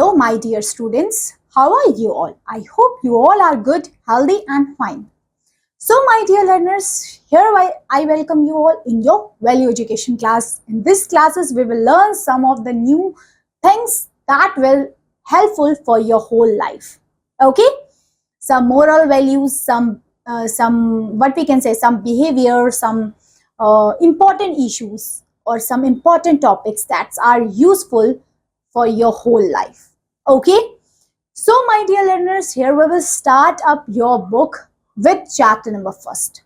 Hello, my dear students. How are you all? I hope you all are good, healthy, and fine. So, my dear learners, here I welcome you all in your value education class. In this classes, we will learn some of the new things that will helpful for your whole life. Okay, some moral values, some what we can say, some behavior, some important issues, or some important topics that are useful for your whole life. Okay, so my dear learners, here we will start up your book with chapter number first.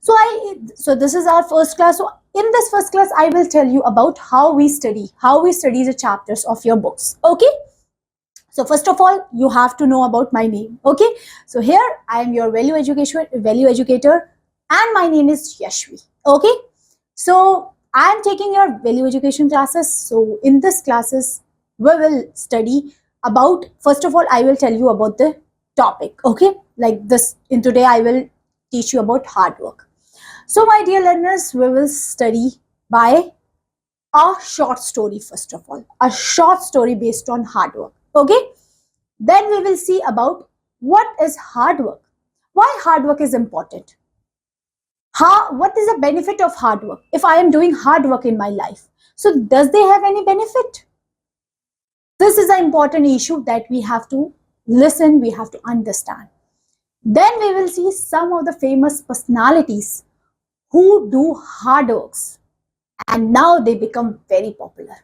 So this is our first class. So in this first class, I will tell you about how we study the chapters of your books. Okay, so first of all, you have to know about my name. Okay, so here I am your value educator, and my name is Yashvi. Okay, so I am taking your value education classes. So in this classes, we will study about, first of all, I will tell you about the topic. Okay, like this, in today I will teach you about hard work. So my dear learners, we will study by a short story. First of all, a short story based on hard work. Okay, then we will see about what is hard work, why hard work is important, what is the benefit of hard work. If I am doing hard work in my life, so does they have any benefit? This is an important issue that we have to listen, we have to understand. Then we will see some of the famous personalities who do hard works and now they become very popular.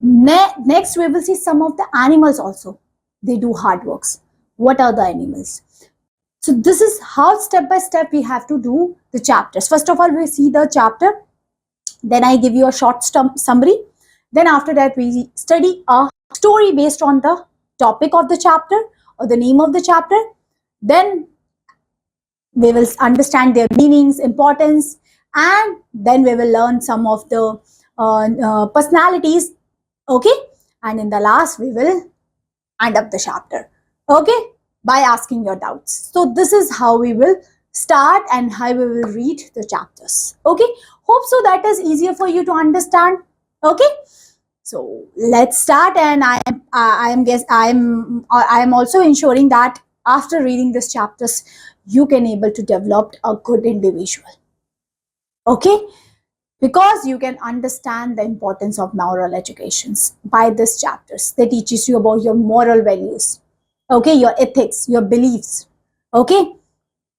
Next, we will see some of the animals also. They do hard works. What are the animals? So this is how step by step we have to do the chapters. First of all, we see the chapter. Then I give you a short summary. Then after that, we study a story based on the topic of the chapter or the name of the chapter. Then we will understand their meanings, importance, and then we will learn some of the personalities. Okay, and in the last, we will end up the chapter. Okay, by asking your doubts. So this is how we will start and how we will read the chapters. Okay, hope so that is easier for you to understand. Okay, so let's start, and I am also ensuring that after reading these chapters, you can able to develop a good individual. Okay, because you can understand the importance of moral educations by these chapters. They teaches you about your moral values, okay, your ethics, your beliefs. Okay,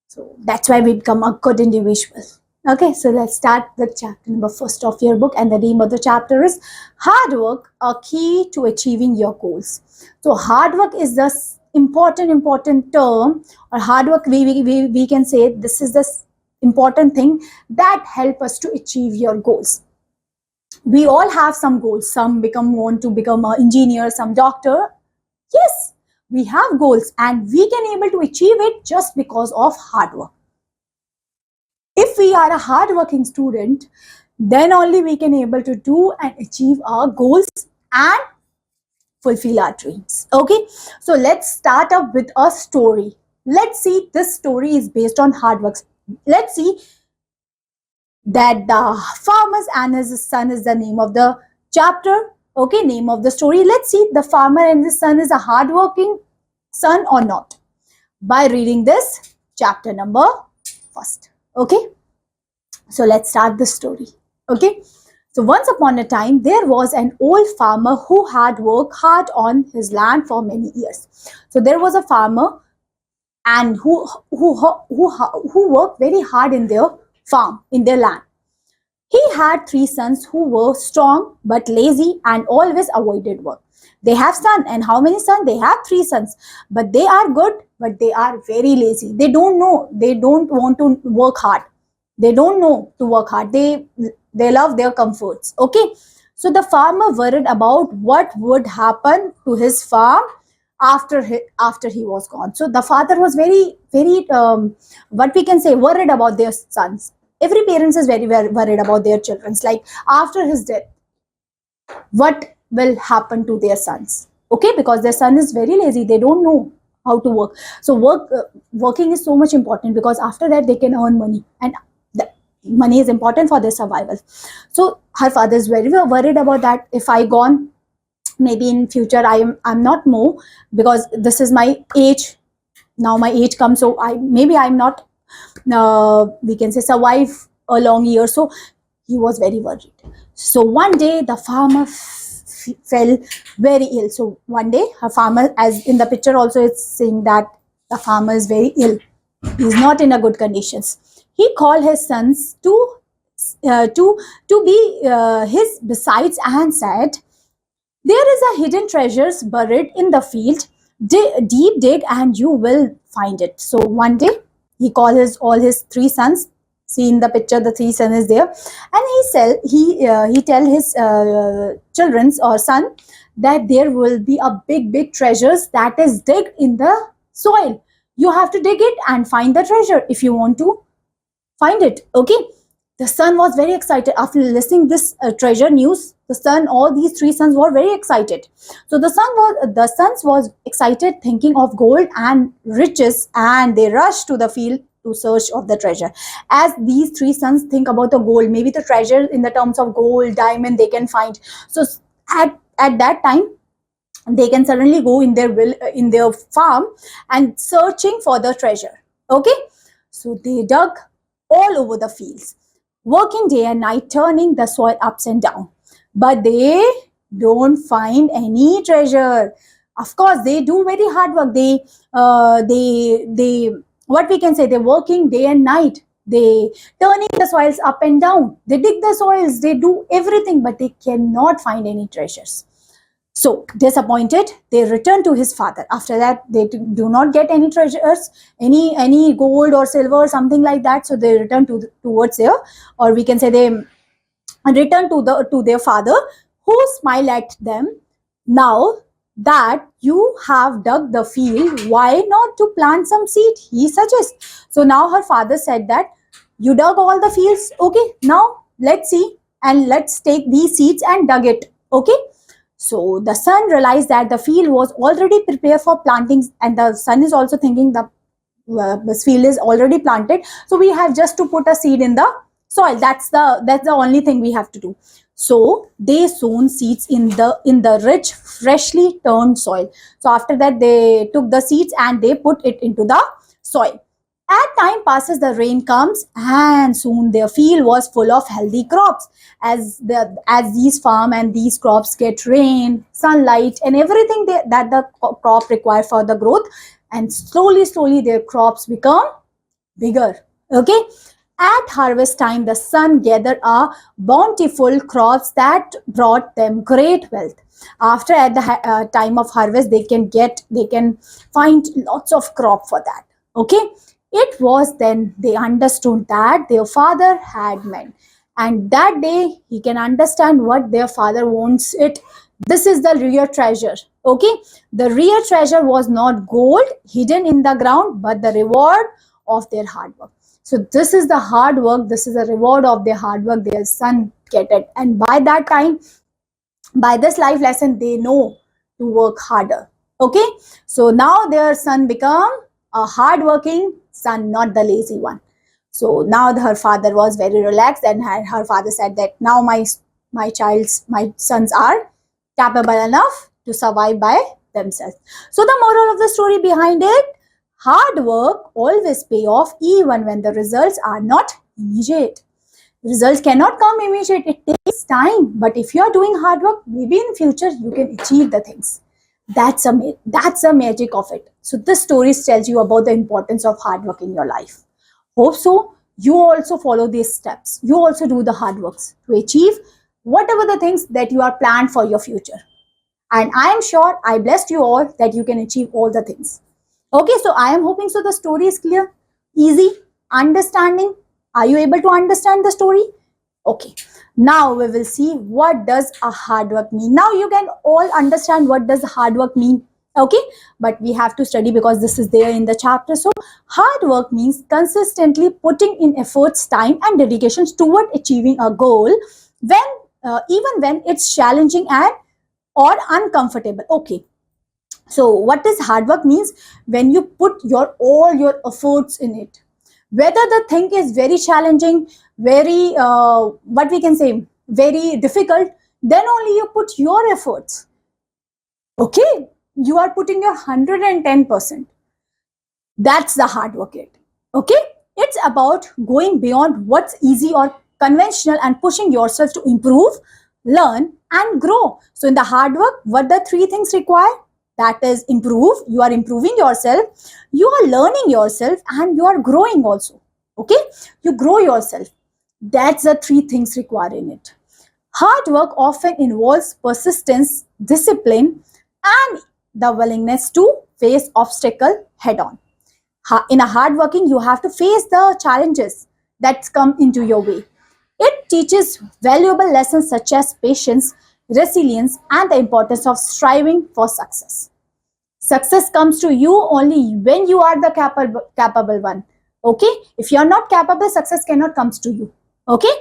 so that's why we become a good individual. Okay, so let's start with chapter number first of your book, and the name of the chapter is Hard Work, a Key to Achieving Your Goals. So hard work is the important term, or hard work, we can say this is the important thing that help us to achieve your goals. We all have some goals. Some want to become an engineer, some doctor. Yes, we have goals, and we can able to achieve it just because of hard work. If we are a hard-working student, then only we can able to do and achieve our goals and fulfill our dreams. Okay, so let's start up with a story. Let's see, this story is based on hard work. Let's see that the farmer and his son is the name of the chapter. Okay, name of the story. Let's see the farmer and his son is a hard-working son or not by reading this chapter number first. Okay, so let's start the story. Okay, so once upon a time, there was an old farmer who had worked hard on his land for many years. So there was a farmer and who worked very hard in their farm, in their land. He had 3 sons who were strong but lazy and always avoided work. They have sons, and how many sons? They have 3 sons, but they are good, but they are very lazy. They don't know, they don't want to work hard. They don't know to work hard. They love their comforts. Okay, so the farmer worried about what would happen to his farm after he was gone. So the father was very what we can say, worried about their sons. Every parent is very worried about their children. Like after his death, what will happen to their sons? Okay, because their son is very lazy. They don't know how to work. So working is so much important, because after that they can earn money, and money is important for their survival. So her father is very worried about that. If I gone, maybe in future I'm not more, because this is my age now, my age comes, so I'm not we can say survive a long year. So he was very worried. So one day the farmer fell very ill. So one day her farmer, as in the picture also it's saying that the farmer is very ill, he's not in a good conditions. He called his sons to be his besides and said, there is a hidden treasures buried in the field. Deep dig and you will find it. So one day he called all his three sons. See in the picture, the three sons is there, and he tell his children's or son that there will be a big treasures that is dig in the soil. You have to dig it and find the treasure if you want to find it. Okay. The son was very excited after listening this treasure news. All these three sons were very excited. So the sons was excited, thinking of gold and riches, and they rushed to the field to search of the treasure. As these three sons think about the gold, maybe the treasure in the terms of gold, diamond, they can find. So at that time, they can suddenly go in their farm and searching for the treasure. Okay, so they dug all over the fields, working day and night, turning the soil ups and down. But they don't find any treasure. Of course, they do very hard work. They what we can say, they're working day and night. They turning the soils up and down. They dig the soils. They do everything, but they cannot find any treasures. So disappointed, they return to his father. After that, they do not get any treasures, any gold or silver or something like that. So they return towards there, or we can say they return to their father, who smiled at them. Now that you have dug the field, why not to plant some seed? He suggests. So now her father said that you dug all the fields. Okay, now let's see and let's take these seeds and dug it. Okay. So the son realized that the field was already prepared for plantings, and the son is also thinking this field is already planted. So we have just to put a seed in the soil. That's the only thing we have to do. So they sown seeds in the rich, freshly turned soil. So after that, they took the seeds and they put it into the soil. As time passes, the rain comes, and soon their field was full of healthy crops. As these farm and these crops get rain, sunlight, and everything that the crop require for the growth, and slowly their crops become bigger. Okay. At harvest time, the son gathered a bountiful crops that brought them great wealth. After at the time of harvest, they can find lots of crop for that. Okay. It was then they understood that their father had meant, and that day he can understand what their father wants it. This is the real treasure. Okay, the real treasure was not gold hidden in the ground, but the reward of their hard work. So this is the hard work, this is the reward of their hard work. Their son get it, and by that time, by this life lesson, they know to work harder. Okay, so now their son become a hardworking son, not the lazy one. So now her father was very relaxed, and her father said that now my sons are capable enough to survive by themselves. So the moral of the story behind it: hard work always pay off, even when the results are not immediate. Results cannot come immediate. It takes time. But if you are doing hard work, maybe in future you can achieve the things. That's a magic of it. So this story tells you about the importance of hard work in your life. Hope so you also follow these steps. You also do the hard works to achieve whatever the things that you are planned for your future. And I am sure I blessed you all that you can achieve all the things. Okay, so I am hoping so the story is clear, easy, understanding. Are you able to understand the story? Okay. Now we will see what does a hard work mean. Now you can all understand what does hard work mean. Okay, but we have to study because this is there in the chapter. So hard work means consistently putting in efforts, time and dedications toward achieving a goal, even when it's challenging and or uncomfortable. Okay, so what does hard work means? When you put all your efforts in it, whether the thing is very challenging, very what we can say, very difficult, then only you put your efforts. Okay, you are putting your 110%. That's the hard work it. Okay, it's about going beyond what's easy or conventional and pushing yourself to improve, learn, and grow. So in the hard work, what the three things require? That is improve, you are improving yourself, you are learning yourself, and you are growing also. Okay, you grow yourself. That's the three things required in it. Hard work often involves persistence, discipline, and the willingness to face obstacle head on. In a hard working, you have to face the challenges that come into your way. It teaches valuable lessons such as patience, resilience, and the importance of striving for success. Success comes to you only when you are the capable one. Okay, if you are not capable, success cannot comes to you. Okay,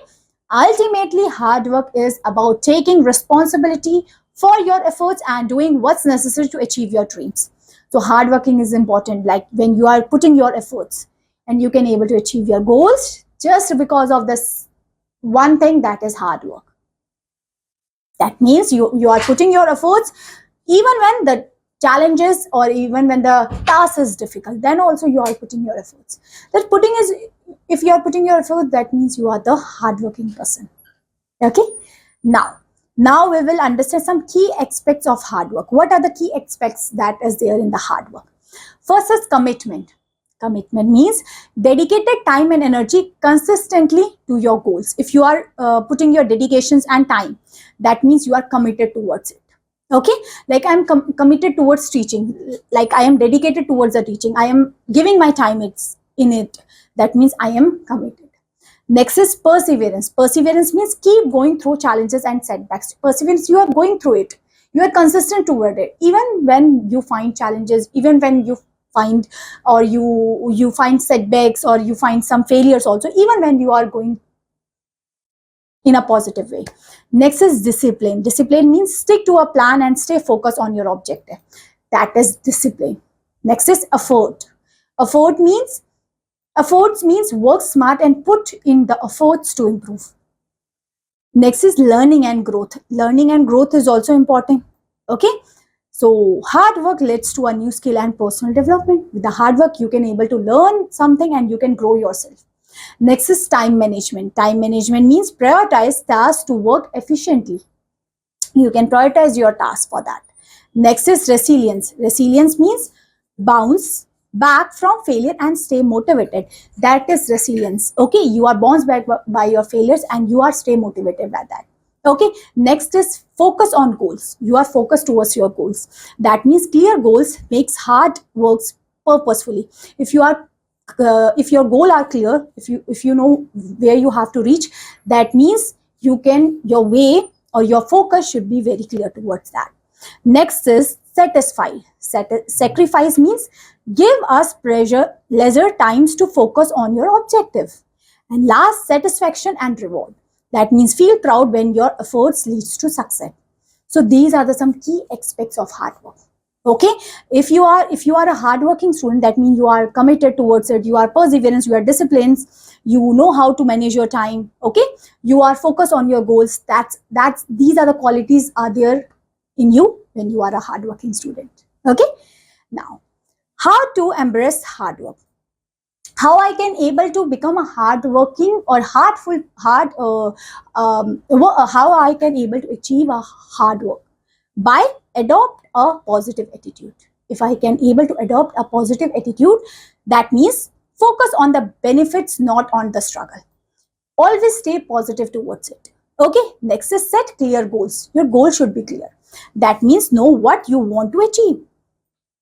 ultimately hard work is about taking responsibility for your efforts and doing what's necessary to achieve your dreams. So hard working is important, like when you are putting your efforts and you can able to achieve your goals just because of this one thing, that is hard work. That means you are putting your efforts even when the challenges or even when the task is difficult, then also you are putting your efforts. That putting is, if you are putting your effort, that means you are the hardworking person. Okay, now we will understand some key aspects of hard work. What are the key aspects that is there in the hard work? First is commitment. Commitment means dedicated time and energy consistently to your goals. If you are putting your dedications and time, that means you are committed towards it. Okay, like I'm committed towards teaching, like I am dedicated towards the teaching, I am giving my time it's in it, that means I am committed. Next is perseverance. Perseverance means keep going through challenges and setbacks. Perseverance, you are going through it, you are consistent toward it, even when you find challenges, even when you find or you find setbacks or you find some failures also, even when you are going in a positive way. Next is discipline. Discipline means stick to a plan and stay focused on your objective. That is discipline. Next is effort. Effort means Efforts means work smart and put in the efforts to improve. Next is learning and growth. Learning and growth is also important. Okay. So hard work leads to a new skill and personal development. With the hard work, you can able to learn something and you can grow yourself. Next is time management. Time management means prioritize tasks to work efficiently. You can prioritize your task for that. Next is resilience. Resilience means bounce back from failure and stay motivated. That is resilience. Okay, you are bounced back by your failures and you are stay motivated by that. Okay, next is focus on goals. You are focused towards your goals. That means clear goals makes hard works purposefully. If you are if your goal are clear, if you know where you have to reach, that means you can, your way or your focus should be very clear towards that. Next is satisfy. Sacrifice means give us pressure, leisure times to focus on your objective. And last, satisfaction and reward. That means feel proud when your efforts leads to success. So these are the some key aspects of hard work. Okay, if you are a hardworking student, that means you are committed towards it, you are perseverance, you are disciplined, you know how to manage your time. Okay, you are focused on your goals. That's these are the qualities are there in you when you are a hardworking student. Okay, now how to embrace hard work, how I can able to become a hardworking or how I can able to achieve a hard work? By adopt a positive attitude. If I can able to adopt a positive attitude, that means focus on the benefits, not on the struggle. Always stay positive towards it. Okay, next is set clear goals. Your goal should be clear. That means know what you want to achieve.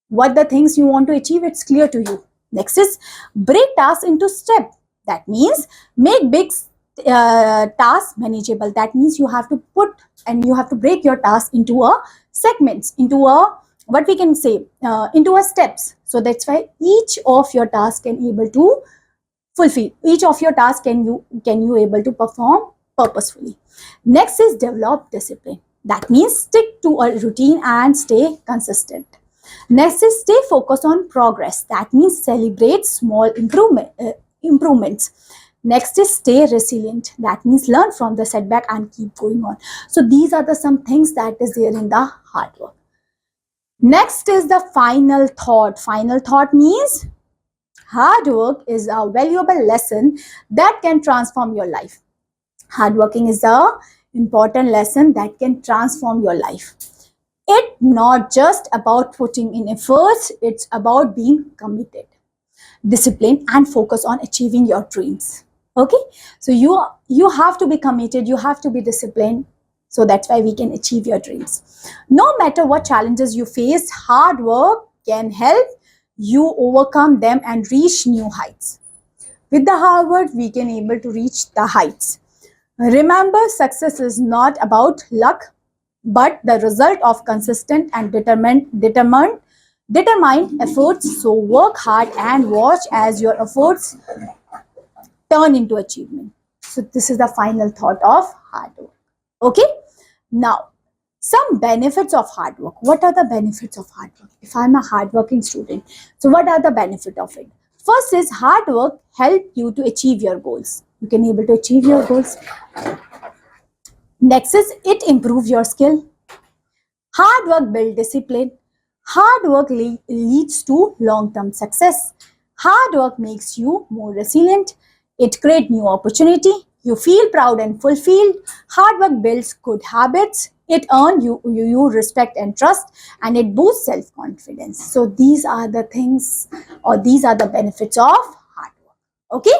What the things you want to achieve, it's clear to you. Next is break tasks into steps. That means make big tasks manageable. That means you have to put and you have to break your task into a segments, into a what we can say into a steps. So that's why each of your tasks can able to fulfill. Each of your tasks can you able to perform purposefully. Next is develop discipline. That means stick to a routine and stay consistent. Next is stay focused on progress. That means celebrate small improvements. Next is stay resilient. That means learn from the setback and keep going on. So these are the some things that is there in the hard work. Next is the final thought. Final thought means hard work is a valuable lesson that can transform your life. Hard working is a important lesson that can transform your life. It's not just about putting in efforts, it's about being committed, disciplined, and focused on achieving your dreams. Okay, so you have to be committed, you have to be disciplined, so that's why we can achieve your dreams. No matter what challenges you face, hard work can help you overcome them and reach new heights. With the hard work, we can able to reach the heights. Remember, success is not about luck, but the result of consistent and determined efforts. So work hard and watch as your efforts turn into achievement. So this is the final thought of hard work. Okay. Now, some benefits of hard work. What are the benefits of hard work? If I'm a hardworking student, so what are the benefits of it? First is hard work help you to achieve your goals. You can able to achieve your goals. Next is it improve your skill. Hard work build discipline. Hard work leads to long-term success. Hard work makes you more resilient. It creates new opportunity. You feel proud and fulfilled. Hard work builds good habits. It earns you respect and trust, and it boosts self-confidence. So these are the things, or these are the benefits of hard work. Okay.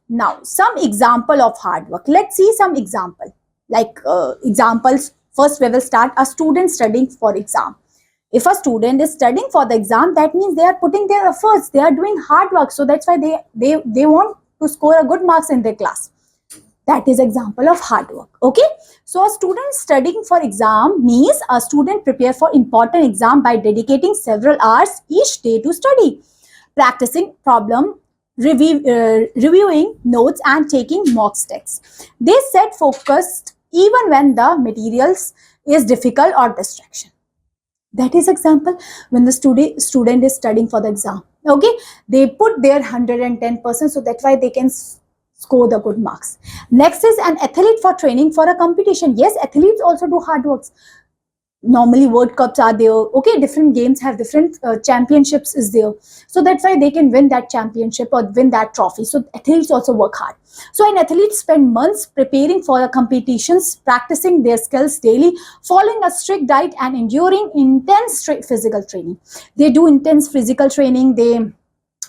Now, some example of hard work. Let's see some example. Like examples. First, we will start a student studying for exam. If a student is studying for the exam, that means they are putting their efforts. They are doing hard work. So that's why they want to score a good marks in their class. That is example of hard work. Okay. So a student studying for exam means a student prepare for important exam by dedicating several hours each day to study, practicing problem, reviewing notes, and taking mock tests. They set focused even when the materials is difficult or distraction. That is example when the student is studying for the exam. Okay, they put their 110%, so that's why they can score the good marks. Next is an athlete for training for a competition. Yes, athletes also do hard works. Normally World Cups are there. Okay, different games have different championships is there. So that's why they can win that championship or win that trophy. So athletes also work hard. So an athlete spend months preparing for the competitions, practicing their skills daily, following a strict diet, and enduring intense physical training. They do intense physical training.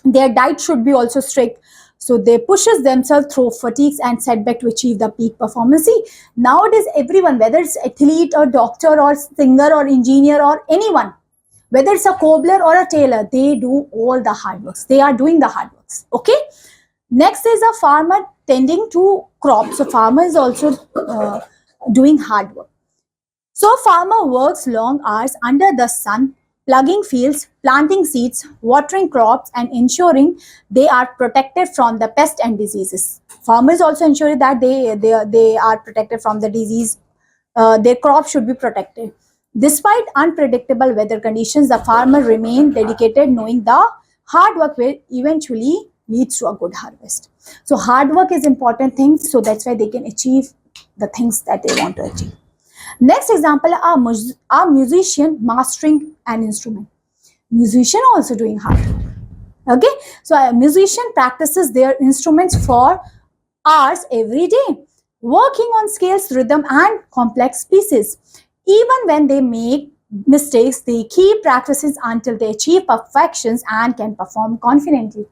Their diet should be also strict. So they pushes themselves through fatigues and setback to achieve the peak performance. See, nowadays everyone, whether it's athlete or doctor or singer or engineer or anyone, whether it's a cobbler or a tailor, they do all the hard works. They are doing the hard works. Okay. Next is a farmer tending to crops. So farmer is also doing hard work. So farmer works long hours under the sun, plugging fields, planting seeds, watering crops, and ensuring they are protected from the pests and diseases. Farmers also ensure that they are protected from the disease. Their crops should be protected. Despite unpredictable weather conditions, the farmer remain dedicated, knowing the hard work will eventually leads to a good harvest. So hard work is important thing, so that's why they can achieve the things that they want to achieve. Next example, a musician mastering an instrument. Musician also doing hard work. Okay, so a musician practices their instruments for hours every day, working on scales, rhythm, and complex pieces. Even when they make mistakes, they keep practicing until they achieve perfections and can perform confidently.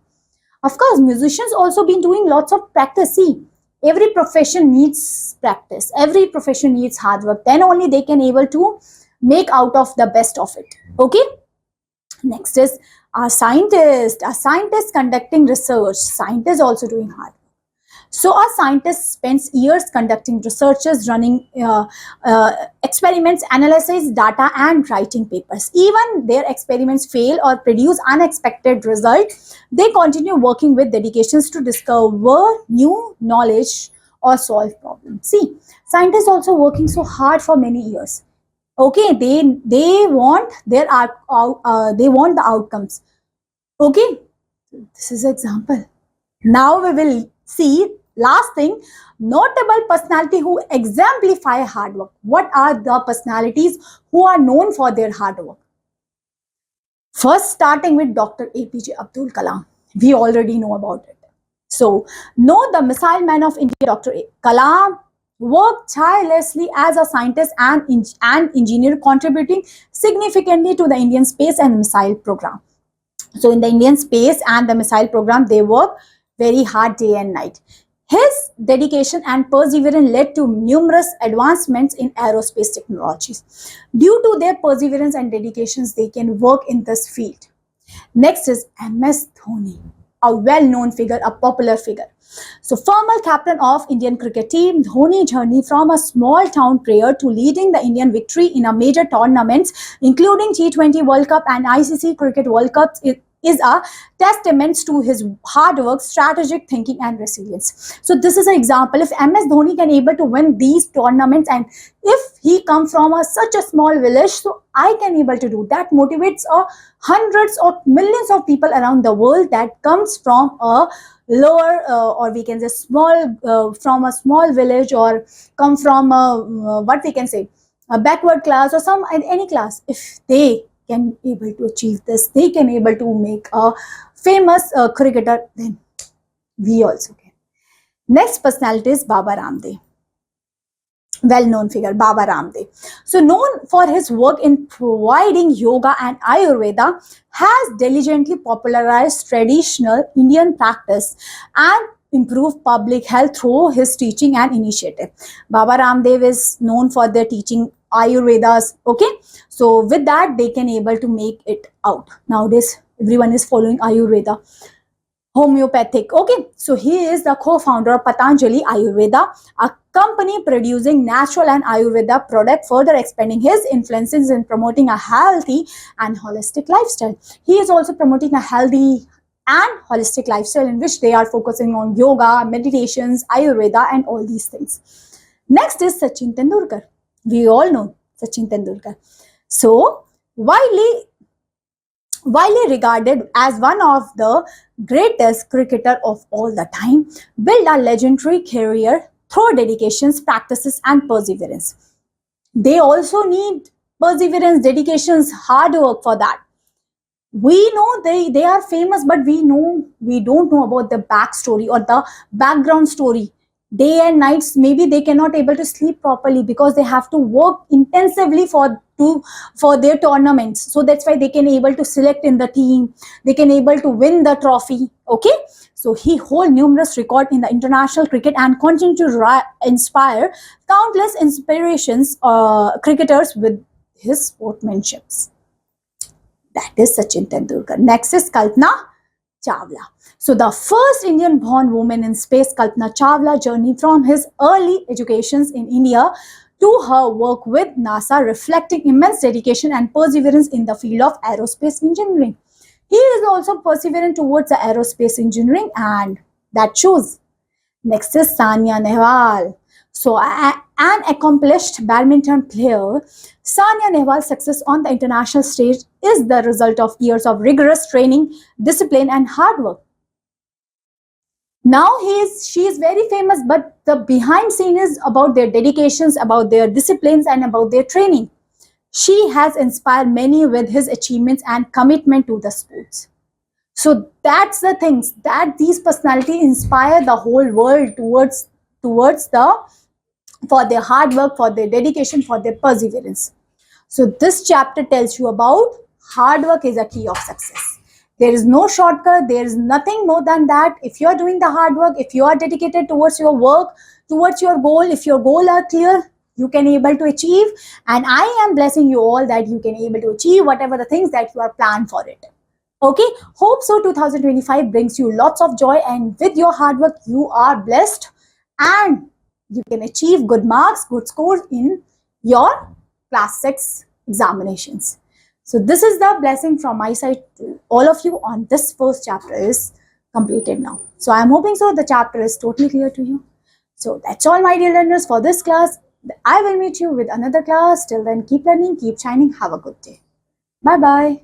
Of course, musicians also been doing lots of practice. See, every profession needs practice. Every profession needs hard work. Then only they can able to make out of the best of it. Okay. Next is a scientist. A scientist conducting research. Scientist also doing hard work. So a scientist spends years conducting researches, running experiments, analyzing data, and writing papers. Even their experiments fail or produce unexpected results, they continue working with dedications to discover new knowledge or solve problems. See, scientists also working so hard for many years. Okay, they want their they want the outcomes. Okay, this is an example. Now we will see last thing, notable personality who exemplify hard work. What are the personalities who are known for their hard work? First, starting with Dr. APJ Abdul Kalam. We already know about it. So, know the missile man of India, Dr. Kalam, worked tirelessly as a scientist and engineer, contributing significantly to the Indian space and missile program. So, in the Indian space and the missile program, they work very hard day and night. His dedication and perseverance led to numerous advancements in aerospace technologies. Due to their perseverance and dedications, they can work in this field. Next is MS Dhoni, a well-known figure, a popular figure. So, former captain of Indian cricket team, Dhoni journey from a small town player to leading the Indian victory in a major tournaments, including T20 World Cup and ICC Cricket World Cup, is a testament to his hard work, strategic thinking, and resilience. So this is an example. If MS Dhoni can able to win these tournaments, and if he come from such a small village, so I can able to do that. Motivates hundreds or millions of people around the world that comes from a lower or we can say small from a small village, or come from what we can say a backward class or some any class. If they can able to achieve this, they can able to make a famous cricketer, then we also can. Next personality is Baba Ramdev, well-known figure, Baba Ramdev. So known for his work in providing yoga and Ayurveda, has diligently popularized traditional Indian practice and improved public health through his teaching and initiative. Baba Ramdev is known for their teaching Ayurvedas. Okay, so with that they can able to make it out. Nowadays everyone is following Ayurveda, homeopathic. Okay, so he is the co-founder of Patanjali Ayurveda, a company producing natural and Ayurveda product, further expanding his influences in promoting a healthy and holistic lifestyle. He is also promoting a healthy and holistic lifestyle in which they are focusing on yoga, meditations, Ayurveda, and all these things. Next is Sachin Tendulkar. We all know Sachin Tendulkar. So widely regarded as one of the greatest cricketer of all the time, built a legendary career through dedications, practices, and perseverance. They also need perseverance, dedications, hard work for that. We know they are famous, but we don't know about the backstory or the background story. Day and nights, maybe they cannot able to sleep properly because they have to work intensively for their tournaments. So that's why they can able to select in the team, they can able to win the trophy. Okay, so he hold numerous record in the international cricket and continue to inspire countless inspirations cricketers with his sportsmanships. That is Sachin Tendulkar. Next is Kalpana Chawla. So the first Indian born woman in space, Kalpana Chawla, journey from his early educations in India to her work with NASA, reflecting immense dedication and perseverance in the field of aerospace engineering. He is also perseverant towards the aerospace engineering, and that shows. Next is Sania Nehwal. So an accomplished badminton player, Sania Nehwal's success on the international stage is the result of years of rigorous training, discipline, and hard work. Now she is very famous, but the behind scene is about their dedications, about their disciplines, and about their training. She has inspired many with his achievements and commitment to the sports. So that's the things that these personalities inspire the whole world towards for their hard work, for their dedication, for their perseverance. So this chapter tells you about hard work is a key of success. There is no shortcut. There is nothing more than that. If you are doing the hard work, if you are dedicated towards your work, towards your goal, if your goals are clear, you can able to achieve. And I am blessing you all that you can able to achieve whatever the things that you are planned for it. Okay, hope so 2025 brings you lots of joy, and with your hard work you are blessed and you can achieve good marks, good scores in your class 6 examinations. So this is the blessing from my side to all of you on this first chapter is completed now. So I am hoping so the chapter is totally clear to you. So that's all my dear learners for this class. I will meet you with another class. Till then, keep learning, keep shining. Have a good day. Bye-bye.